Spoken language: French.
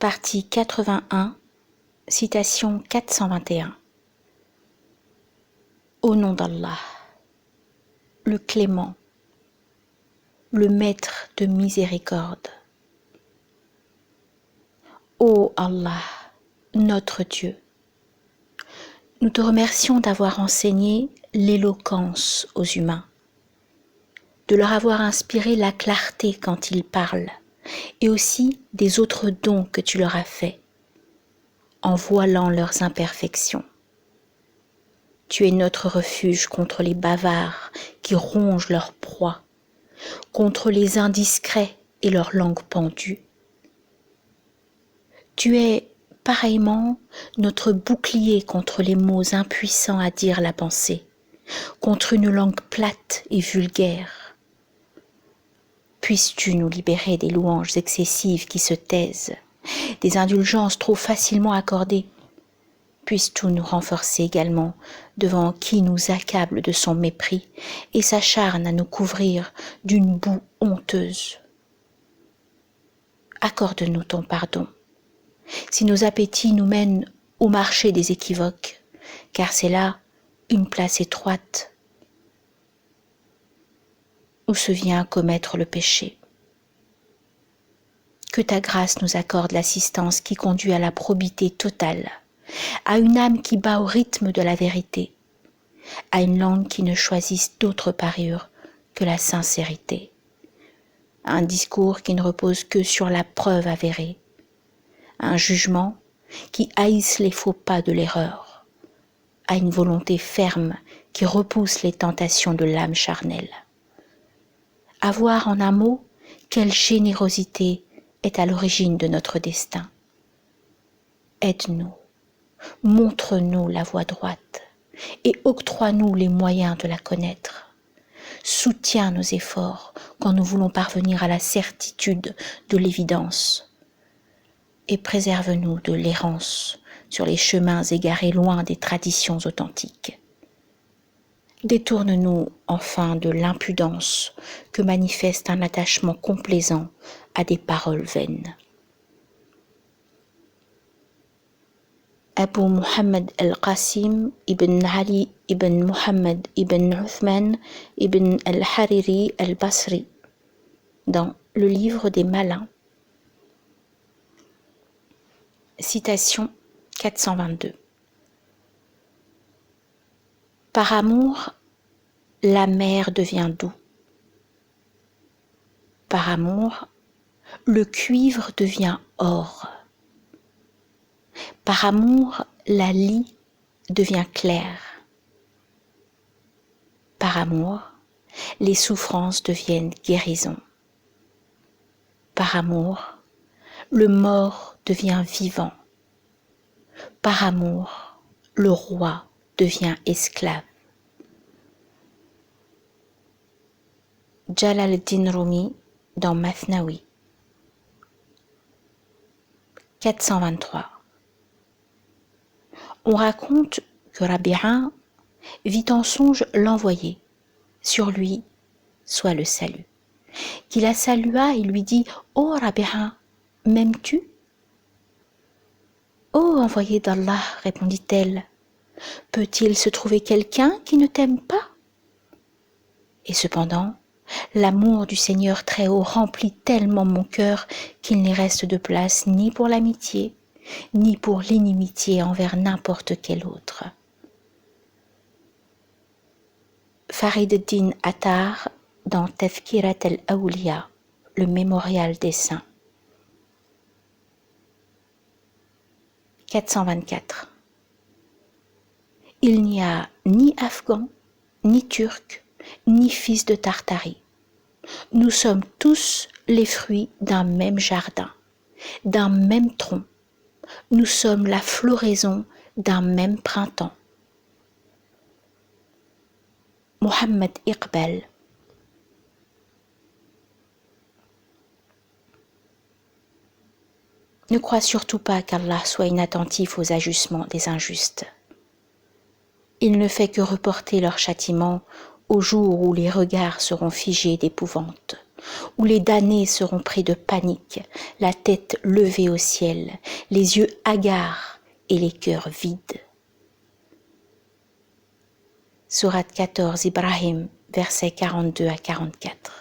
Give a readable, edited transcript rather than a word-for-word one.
Partie 81, citation 421. Au nom d'Allah, le clément, le maître de miséricorde. Ô Allah, notre Dieu, nous te remercions d'avoir enseigné l'éloquence aux humains, de leur avoir inspiré la clarté quand ils parlent, et aussi des autres dons que tu leur as faits, en voilant leurs imperfections. Tu es notre refuge contre les bavards qui rongent leur proie, contre les indiscrets et leur langue pendue. Tu es pareillement notre bouclier contre les mots impuissants à dire la pensée, contre une langue plate et vulgaire. Puisses-tu nous libérer des louanges excessives qui se taisent, des indulgences trop facilement accordées. Puisses-tu nous renforcer également devant qui nous accable de son mépris et s'acharne à nous couvrir d'une boue honteuse. Accorde-nous ton pardon, si nos appétits nous mènent au marché des équivoques, car c'est là une place étroite où se vient commettre le péché. Que ta grâce nous accorde l'assistance qui conduit à la probité totale, à une âme qui bat au rythme de la vérité, à une langue qui ne choisisse d'autre parure que la sincérité, à un discours qui ne repose que sur la preuve avérée, à un jugement qui haïsse les faux pas de l'erreur, à une volonté ferme qui repousse les tentations de l'âme charnelle. À voir en un mot quelle générosité est à l'origine de notre destin. Aide-nous, montre-nous la voie droite et octroie-nous les moyens de la connaître. Soutiens nos efforts quand nous voulons parvenir à la certitude de l'évidence et préserve-nous de l'errance sur les chemins égarés loin des traditions authentiques. Détourne-nous enfin de l'impudence que manifeste un attachement complaisant à des paroles vaines. Abu Muhammad al-Qasim ibn Ali ibn Muhammad ibn Uthman ibn al-Hariri al-Basri, dans le livre des Malins. Citation 422. Par amour, la mer devient doux. Par amour, le cuivre devient or. Par amour, la lie devient claire. Par amour, les souffrances deviennent guérison. Par amour, le mort devient vivant. Par amour, le roi devient esclave. Jalal al-Din Rumi dans Mathnawi. 423. On raconte que Rabi'a vit en songe l'envoyé, sur lui soit le salut, qui la salua et lui dit « Ô Rabi'a, m'aimes-tu » ?« Ô envoyé d'Allah, répondit-elle, peut-il se trouver quelqu'un qui ne t'aime pas ? Et cependant, l'amour du Seigneur Très-Haut remplit tellement mon cœur qu'il n'y reste de place ni pour l'amitié, ni pour l'inimitié envers n'importe quel autre. Farid ad-Din Attar dans Tazkirat al-Awliya, le mémorial des saints. 424. Il n'y a ni Afghan, ni Turc, ni fils de Tartarie. Nous sommes tous les fruits d'un même jardin, d'un même tronc. Nous sommes la floraison d'un même printemps. Mohammed Iqbal. Ne crois surtout pas qu'Allah soit inattentif aux agissements des injustes. Il ne fait que reporter leur châtiment au jour où les regards seront figés d'épouvante, où les damnés seront pris de panique, la tête levée au ciel, les yeux hagards et les cœurs vides. Sourate 14, Ibrahim, versets 42 à 44.